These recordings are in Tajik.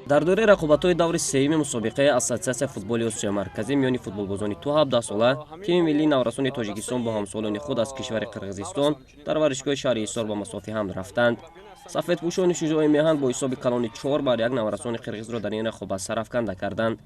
дар дори рақобатҳои даври сеюми мусобиқаи Ассотсиатсияи футболи Осиёи Марказӣ миёни футболбозони ту 17-сола тими миллии наврасони Тоҷикистон бо ҳамсолони худ аз кишвари Қирғизистон дар варзишгоҳи шаҳри Ҳисор ба масофи ҳамл рафтанд. Сафедпӯшони шуҷои меҳан бо ҳисоби калони 4-1 наврасони қирғизро дар ин рақобат сарафканда карданд.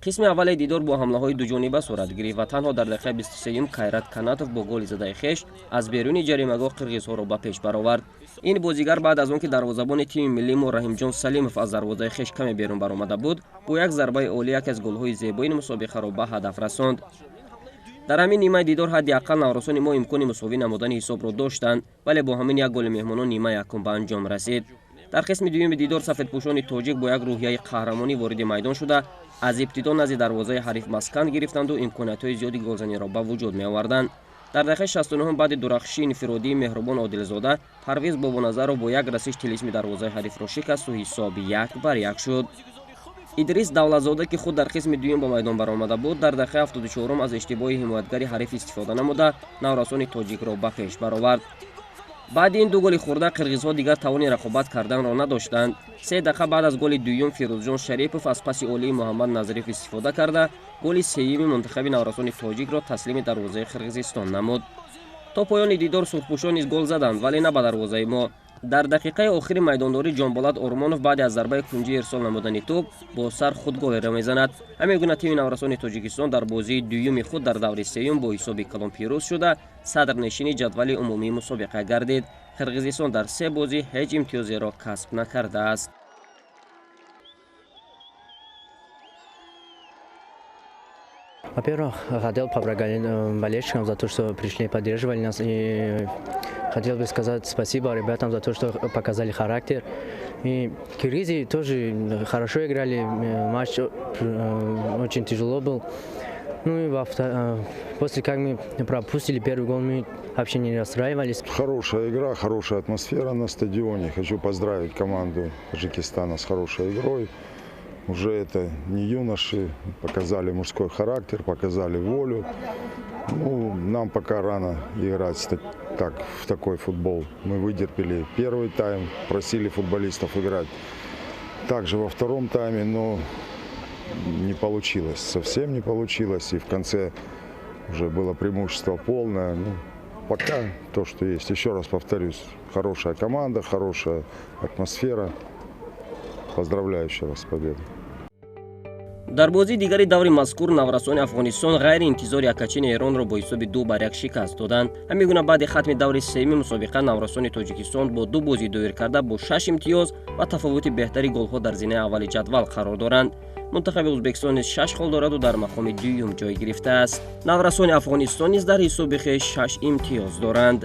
қисми аввали дидор бо ҳамлаҳои дуҷониба сурат гирифт ва танҳо дар дақиқаи 23 Кайрат Канатов бо голи задаи хеш аз беруни ҷаримагоҳ қирғизҳоро ба пеш баровард. ин бозигар баъд аз он ки дарвозабони тими миллӣ мо Раҳимҷон Салимов аз дарвозаи хеш каме берун баромада буд, бо як зарбаи олӣ яке аз голҳои зебои мусобиқаро ба ҳадаф расонд. дар ҳамин нимаи дидор ҳадди аққал наврасони мо имкони мусовӣ намудани ҳисобро доштанд, вале бо ҳамин як голи меҳмонон нима якум ба анҷом расид. дар қисми дуюми дидор сафедпӯшони тоҷик бо як рӯҳияи қаҳрамонӣ вориди майдон шуда аз ибтидо назди дарвозаи ҳариф маскан гирифтанду имкониятҳои зиёди голзаниро ба вуҷуд меоварданд. дар дақиқаи 69 баъди дурахшии инфиродии Меҳрубон Одилзода Парвез Бобоназаров бо як расиш тилисми дарвозаи ҳарифро шикасту ҳисоби 1-1 шуд. Идрис Давлатзода ки худ дар қисми дуюм ба майдон баромада буд, дар дақиқаи 74 аз иштибоҳи ҳимоятгари ҳариф истифода намуда наврасони тоҷикро ба пеш баровард. баъди ин ду голи хӯрда қирғизҳо дигар тавони рақобат карданро надоштанд. 3 дақиқа баъд аз голи дуюм Фирӯзҷон Шарипов аз паси олии Муҳаммад Назариф истифода карда голи сеюми мунтахаби наврасони тоҷикро таслими дарвозаи Қирғизистон намуд. то поёни дидор сурхпӯшон низ гол заданд, вале на ба дарвозаи мо. дар дақиқаи охири майдондорӣ Ҷонболат Ормонов баъди аз зарбаи кунҷӣ ирсол намудани тӯб бо сар худ голеро мезанад. ҳамин гуна тими наврасони Тоҷикистон дар бозии дуюми худ дар даври сеюм бо ҳисоби калон пирӯз шуда садрнишини ҷадвали умумии мусобиқа гардид. Қирғизистон дар 3 бозӣ ҳеҷ имтиёзеро касб накардааст. Во-первых, хотел поблагодарить болельщикам за то, что пришли и поддерживали нас. И хотел бы сказать спасибо ребятам за то, что показали характер. И киргизы тоже хорошо играли. Матч очень тяжело был. Ну и после как мы пропустили первый гол, мы вообще не расстраивались. Хорошая игра, хорошая атмосфера на стадионе. Хочу поздравить команду Таджикистана с хорошей игрой. Уже это не юноши, показали мужской характер, показали волю. Ну, нам пока рано играть в такой футбол. Мы вытерпели первый тайм, просили футболистов играть также во втором тайме, но не получилось, совсем не получилось. И в конце уже было преимущество полное. Ну, пока то, что есть. Еще раз повторюсь, хорошая команда, хорошая атмосфера. Поздравляю еще раз с победой. дар бозии дигари даври мазкур наврасони Афғонистон ғайри интизор якачини Эронро бо ҳисоби 2-1 шикаст доданд. ҳамин гуна баъди хатми даври сеюми мусобиқа наврасони Тоҷикистон бо 2 бозӣ дуюр карда бо 6 имтиёз ва тафовути беҳтари голҳо дар зинаи аввали ҷадвал қарор доранд. мунтахаби Ӯзбекистон низ 6 гол дораду дар мақоми дуюм ҷой гирифтааст. наврасони Афғонистон низ дар ҳисоби хеш 6 имтиёз доранд.